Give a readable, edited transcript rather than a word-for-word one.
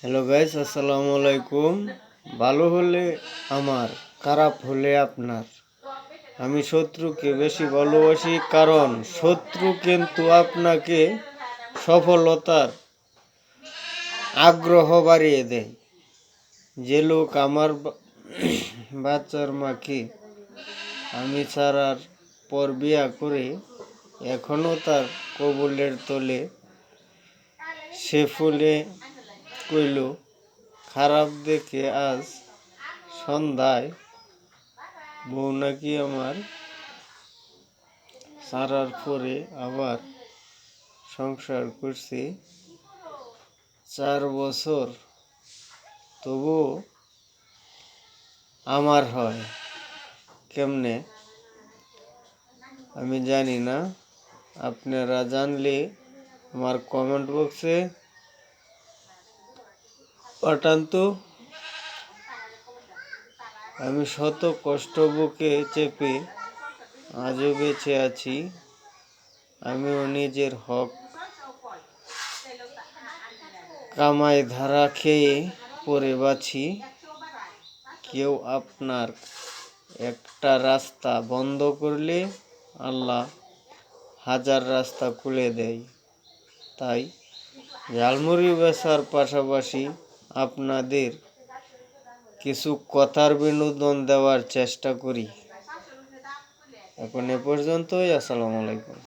Hello guys, আসসালামু আলাইকুম। ভালো হলে আমার, খারাপ হলে আপনার। আমি শত্রুকে বেশি ভালোবাসি, কারণ শত্রু কিন্তু আপনাকে সফলতার আগ্রহ বাড়িয়ে দেয়। যে লোক আমার বাচ্চার মাকে আমি ছাড়ার পর বিয়া করে এখনও তার কবুলের তলে, সে ফুলে কইল খারাপ দেখে আজ সন্ধ্যায় বউ নাকি আমার ছাড়ার পরে আবার সংসার করছে 4 বছর, তবু আমার হয় কেমনে আমি জানি না। আপনারা জানলে আমার কমেন্ট বক্সে পাঠান তো। আমি শত কষ্ট বুকে চেপে আজও বেঁচে আছি। আমিও নিজের হক কামাই ধারা খেয়ে পরে বাঁচি। কেউ আপনার একটা রাস্তা বন্ধ করলে আল্লাহ হাজার রাস্তা খুলে দেয়। তাই ঝালমুড়ি বেচার পাশাপাশি আপনাদের কিছু কথার বিনোদন দেওয়ার চেষ্টা করি। এখন এ পর্যন্তই। আসসালামু আলাইকুম।